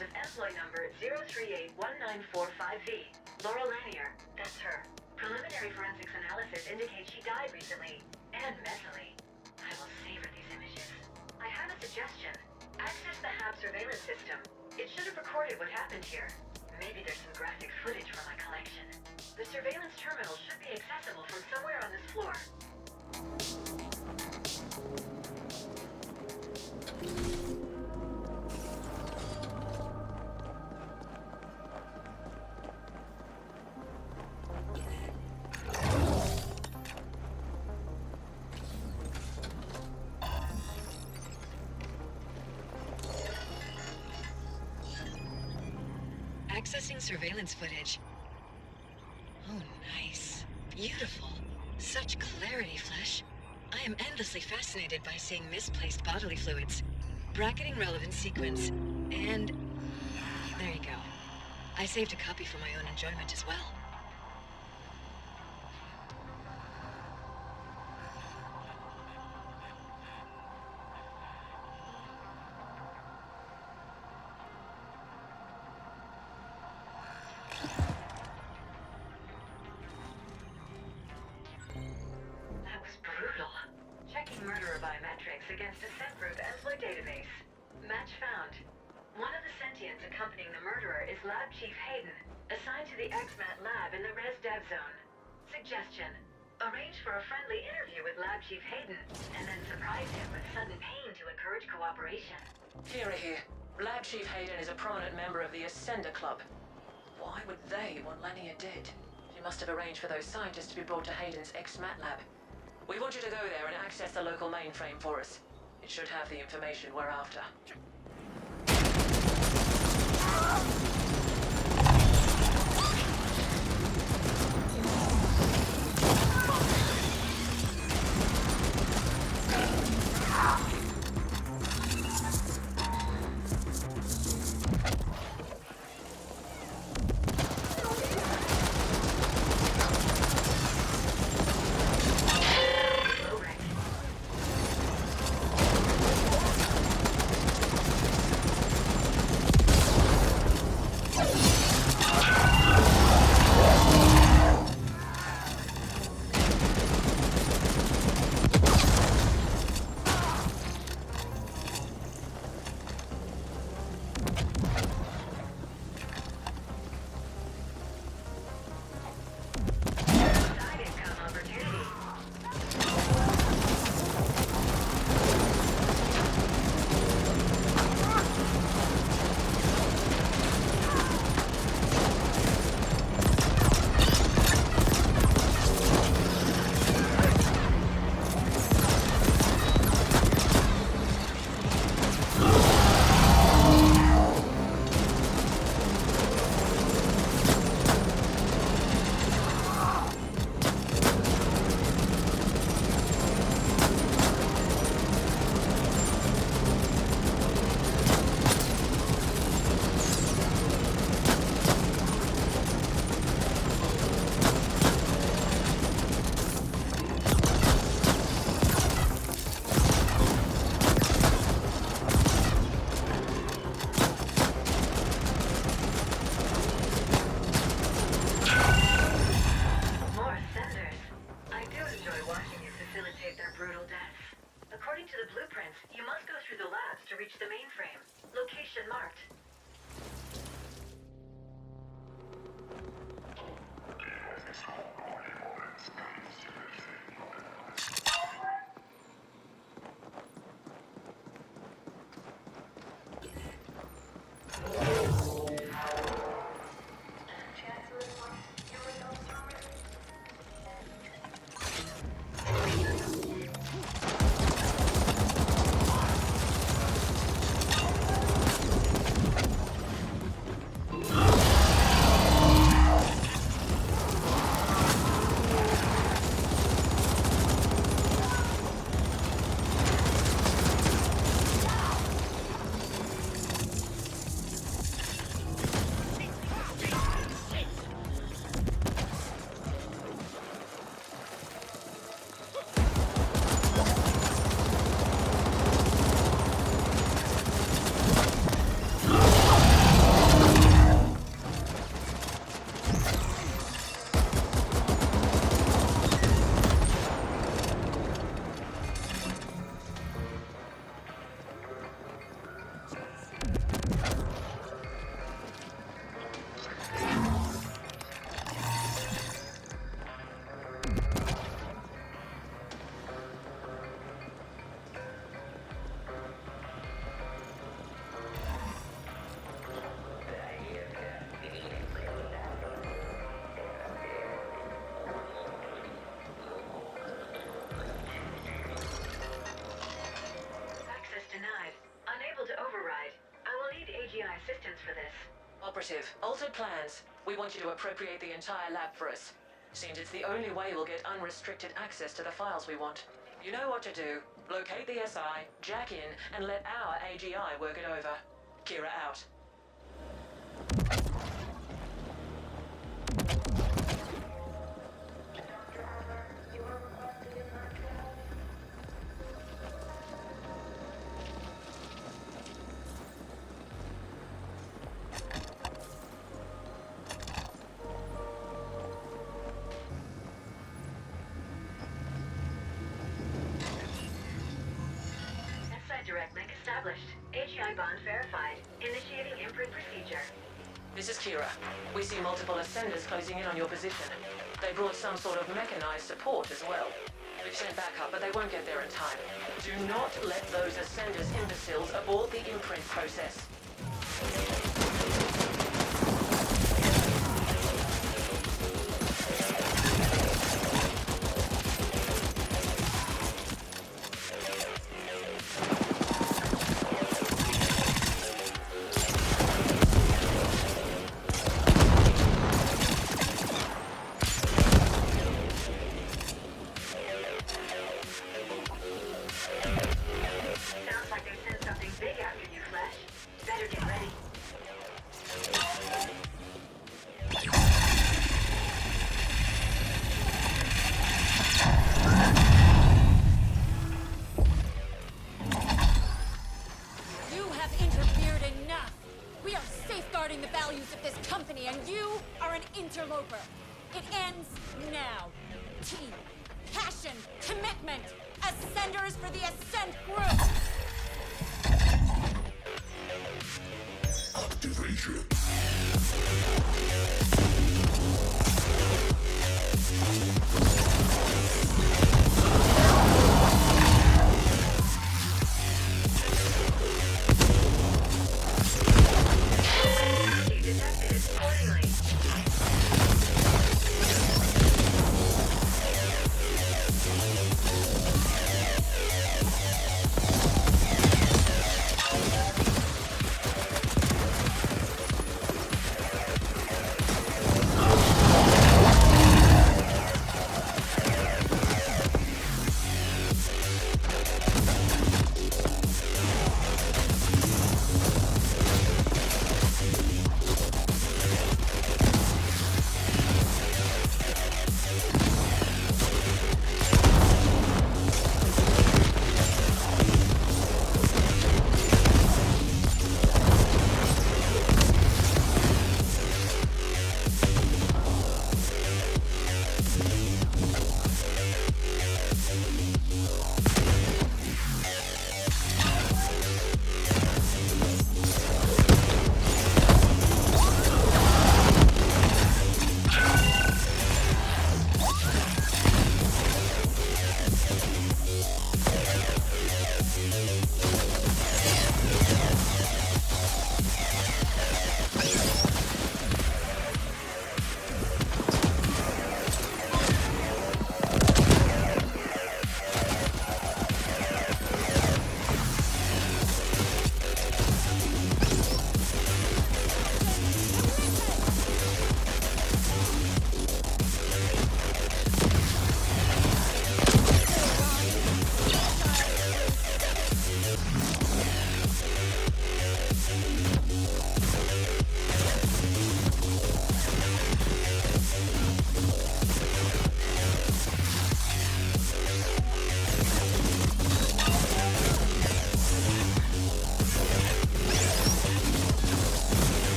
of employee number 0381945V, Laura Lanier. That's her. Preliminary forensics analysis indicates she died recently, and messily. I will savor these images. I have a suggestion. Access the HAB surveillance system. It should have recorded what happened here. Maybe there's some graphic footage from my collection. The surveillance terminal should be accessible from somewhere on this floor. Accessing surveillance footage. Oh, nice. Beautiful. Such clarity, Flesh. I am endlessly fascinated by seeing misplaced bodily fluids. Bracketing relevant sequence. And... there you go. I saved a copy for my own enjoyment as well. That was brutal. Checking murderer biometrics against Ascent Group employee database. Match found. One of the sentients accompanying the murderer is Lab Chief Hayden, assigned to the XMAT lab in the Res Dev Zone. Suggestion: arrange for a friendly interview with Lab Chief Hayden, and then surprise him with sudden pain to encourage cooperation. Here. Lab Chief Hayden is a prominent member of the Ascender Club. Why would they want Lanier dead? She must have arranged for those scientists to be brought to Hayden's XMAT lab. We want you to go there and access the local mainframe for us. It should have the information we're after. Affirmative. Altered plans. We want you to appropriate the entire lab for us. Seems it's the only way we'll get unrestricted access to the files we want. You know what to do. Locate the SI, jack in, and let our AGI work it over. Kira out. Direct link established. AGI bond verified. Initiating imprint procedure. This is Kira. We see multiple ascenders closing in on your position. They brought some sort of mechanized support as well. We've sent backup, but they won't get there in time. Do not let those ascenders imbeciles abort the imprint process. Interloper. It ends now. Team, passion, commitment. Ascenders for the Ascent group. Activation.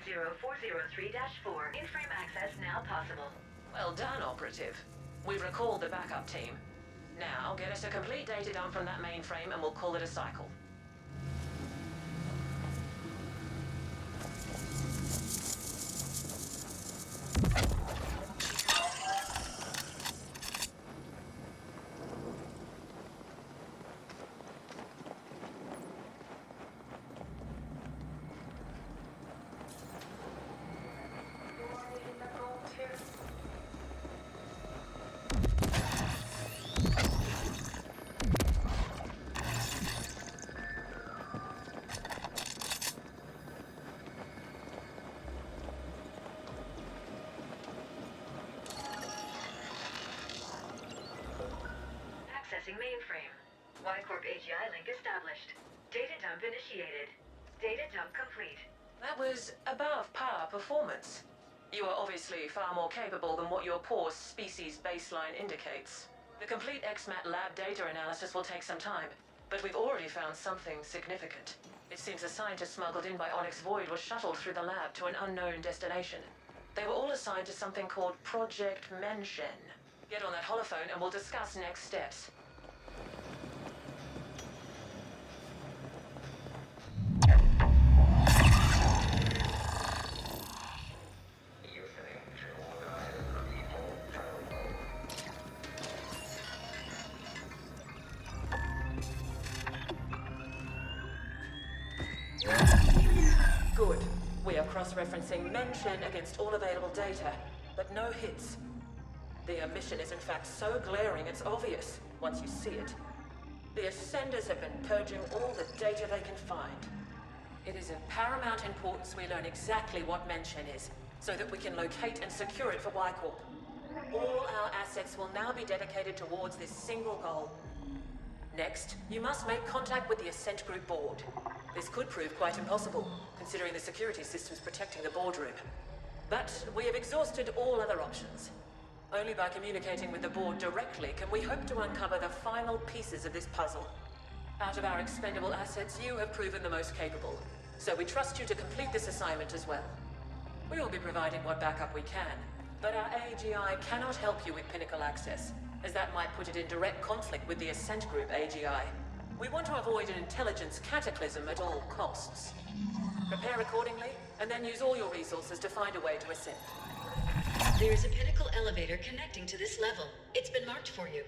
40403-4. In-frame access now possible. Well done, Operative. We've recalled the backup team. Now, get us a complete data dump from that mainframe and we'll call it a cycle. Accessing mainframe. Y-Corp AGI link established. Data dump initiated. Data dump complete. That was above par performance. You are obviously far more capable than what your poor species baseline indicates. The complete XMAT lab data analysis will take some time, but we've already found something significant. It seems a scientist smuggled in by Onyx Void was shuttled through the lab to an unknown destination. They were all assigned to something called Project Menshen. Get on that holophone and we'll discuss next steps. Good. We are cross-referencing Menshen against all available data, but no hits. The omission is in fact so glaring it's obvious once you see it. The Ascenders have been purging all the data they can find. It is of paramount importance we learn exactly what Menshen is, so that we can locate and secure it for Y-Corp. All our assets will now be dedicated towards this single goal. Next, you must make contact with the Ascent Group board. This could prove quite impossible, considering the security systems protecting the boardroom. But we have exhausted all other options. Only by communicating with the board directly can we hope to uncover the final pieces of this puzzle. Out of our expendable assets, you have proven the most capable, so we trust you to complete this assignment as well. We will be providing what backup we can, but our AGI cannot help you with Pinnacle access, as that might put it in direct conflict with the Ascent Group AGI. We want to avoid an intelligence cataclysm at all costs. Prepare accordingly, and then use all your resources to find a way to ascend. There is a pinnacle elevator connecting to this level. It's been marked for you.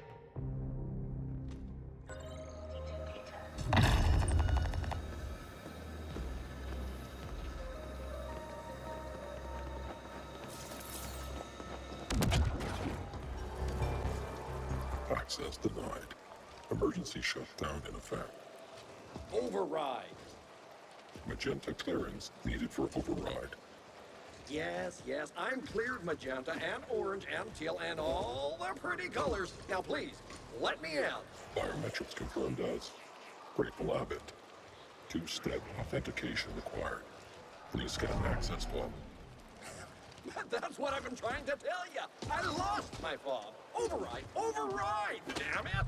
Access denied. Emergency shutdown in effect. Override. Magenta clearance needed for override. Yes, I'm cleared magenta and orange and teal and all the pretty colors. Now please, let me out. Biometrics confirmed as Grateful Abbott. Two-step authentication required. Please scan access fob. That's what I've been trying to tell you. I lost my fob. Override, damn it.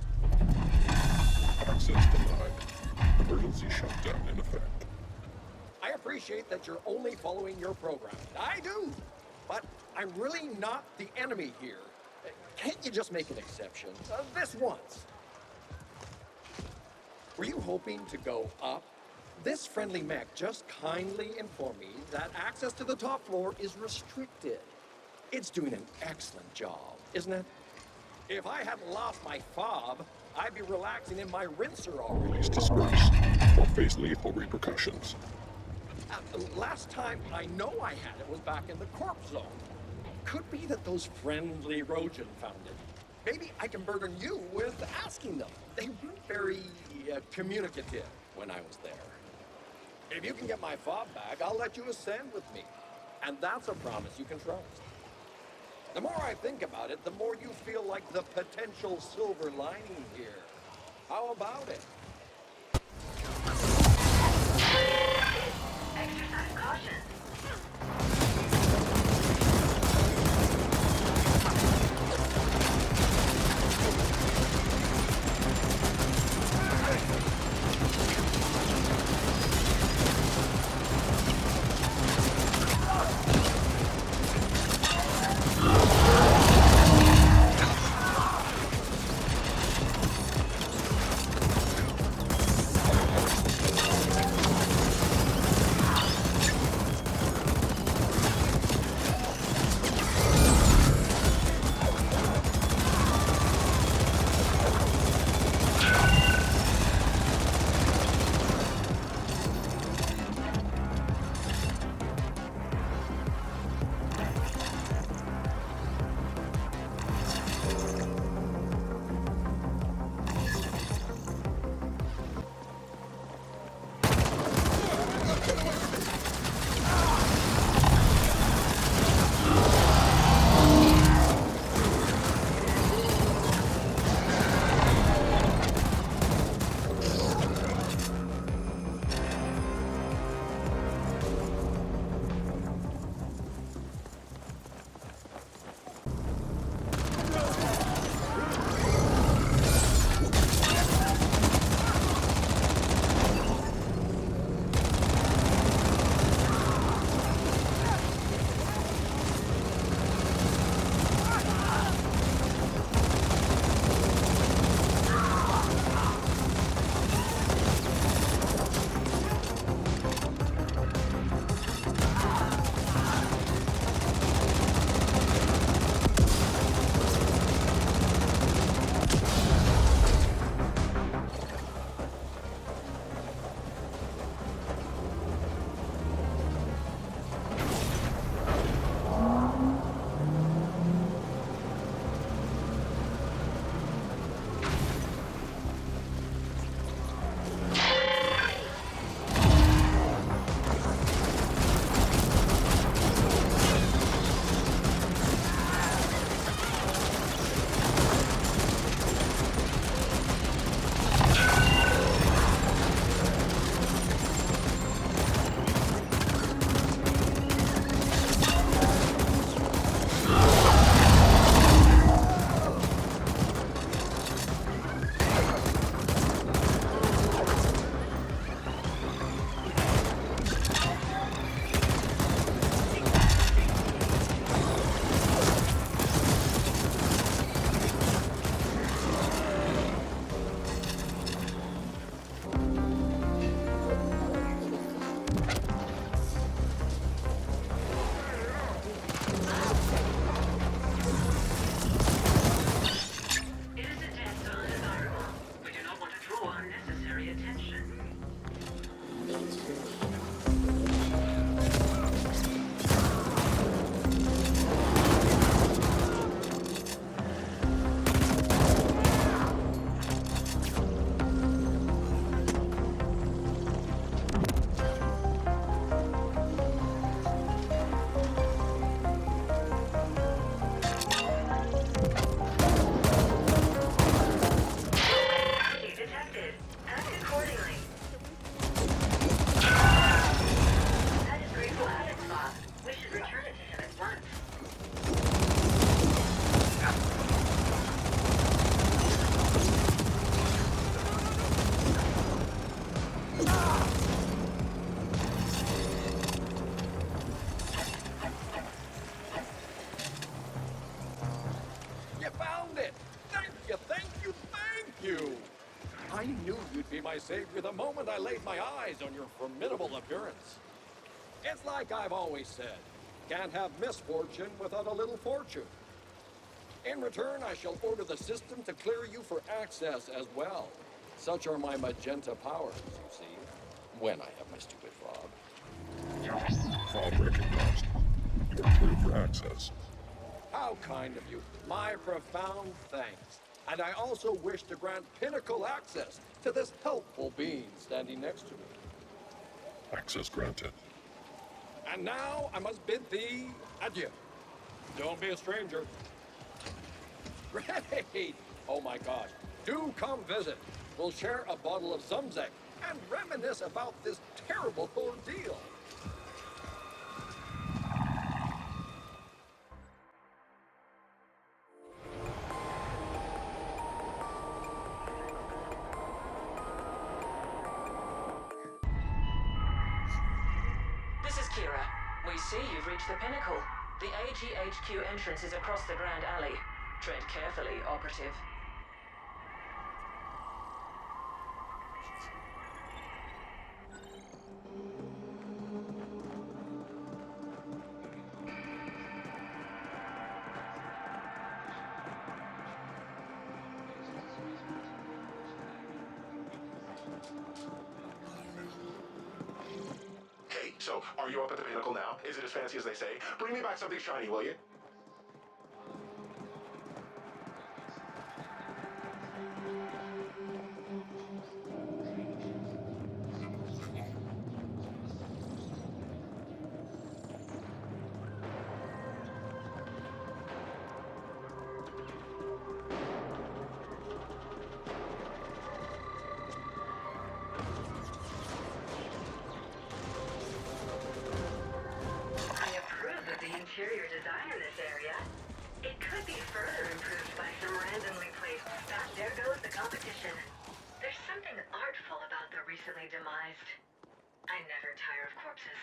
Access denied. Emergency shutdown in effect. I appreciate that you're only following your program. I do. But I'm really not the enemy here. Can't you just make an exception? This once. Were you hoping to go up? This friendly mech just kindly informed me that access to the top floor is restricted. It's doing an excellent job, isn't it? If I hadn't lost my fob, I'd be relaxing in my rinser already. Please disperse or face lethal repercussions. Last time I know I had it was back in the corp zone. Could be that those friendly Rojan found it. Maybe I can burden you with asking them. They weren't very communicative when I was there. If you can get my fob back, I'll let you ascend with me. And that's a promise you can trust. The more I think about it, the more you feel like the potential silver lining here. How about it? Exercise caution. saved you the moment I laid my eyes on your formidable appearance. It's like I've always said, can't have misfortune without a little fortune. In return, I shall order the system to clear you for access as well. Such are my magenta powers, you see, when I have my stupid fob. Fob recognized. You are cleared for access. How kind of you. My profound thanks. And I also wish to grant pinnacle access to this helpful being standing next to me. Access granted. And now I must bid thee adieu. Don't be a stranger. Great! Oh my gosh. Do come visit. We'll share a bottle of Zumzek and reminisce about this terrible ordeal. This is Kira. We see you've reached the pinnacle. The AGHQ entrance is across the Grand Alley. Tread carefully, Operative. Okay, so are you up at the pinnacle now? Is it as fancy as they say? Bring me back something shiny, will you? I approve of the interior design in this area. It could be further improved by some randomly placed stuff. There goes the competition. There's something artful about the recently demised. I never tire of corpses.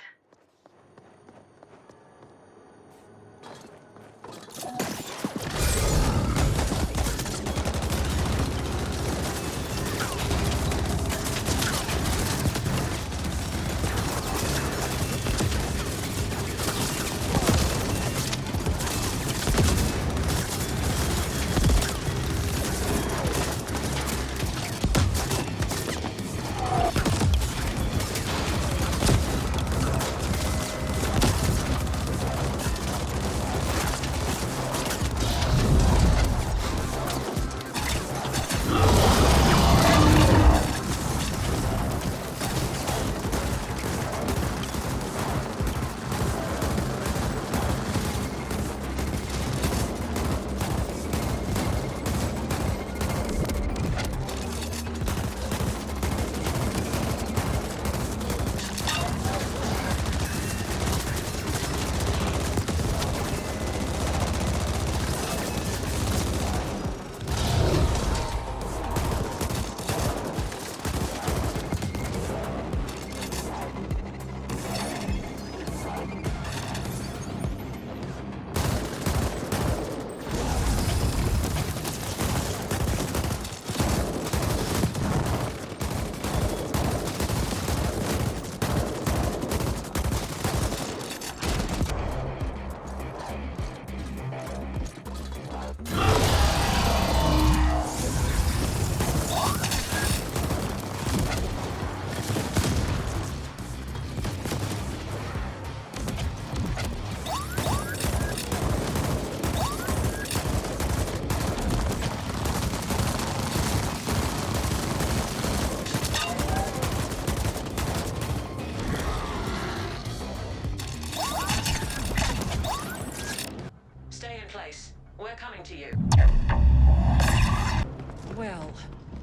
Well,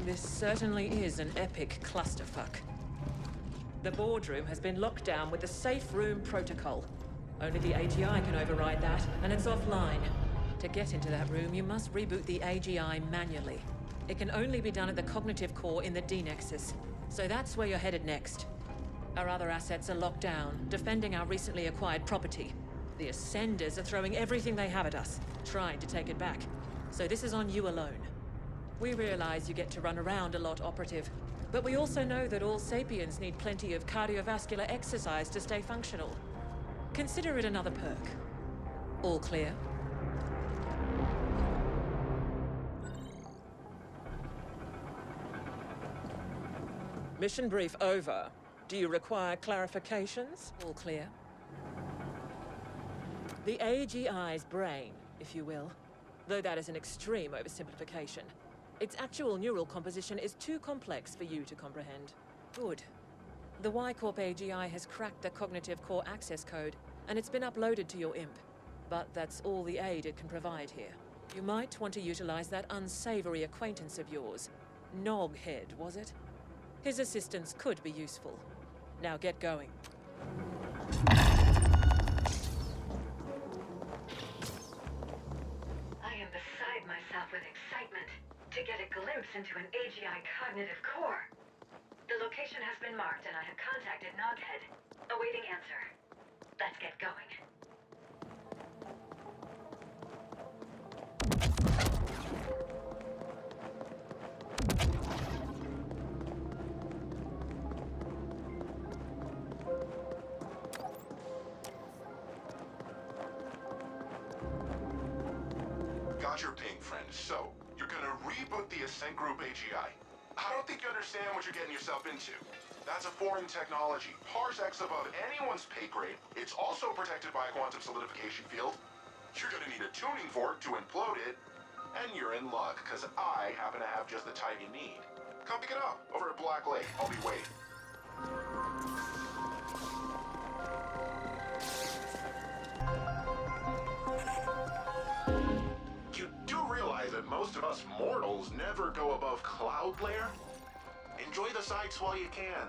this certainly is an epic clusterfuck. The boardroom has been locked down with the safe room protocol. Only the AGI can override that, and it's offline. To get into that room, you must reboot the AGI manually. It can only be done at the cognitive core in the D-Nexus. So that's where you're headed next. Our other assets are locked down, defending our recently acquired property. The Ascenders are throwing everything they have at us, trying to take it back. So this is on you alone. We realize you get to run around a lot, Operative. But we also know that all sapiens need plenty of cardiovascular exercise to stay functional. Consider it another perk. All clear? Mission brief over. Do you require clarifications? All clear. The AGI's brain, if you will, though that is an extreme oversimplification. Its actual neural composition is too complex for you to comprehend. Good. The Y-Corp AGI has cracked the cognitive core access code, and it's been uploaded to your imp. But that's all the aid it can provide here. You might want to utilize that unsavory acquaintance of yours. Noghead, was it? His assistance could be useful. Now get going. I am beside myself with excitement to get a glimpse into an AGI cognitive core. The location has been marked and I have contacted Noghead. Awaiting answer. Let's get going. Got your ping, friend. So, you're gonna reboot the Ascent Group AGI. I don't think you understand what you're getting yourself into. That's a foreign technology, parsecs above anyone's pay grade. It's also protected by a quantum solidification field. You're gonna need a tuning fork to implode it. And you're in luck, because I happen to have just the type you need. Come pick it up, over at Black Lake. I'll be waiting. You do realize that most of us mortals never go above cloud layer? Enjoy the sights while you can.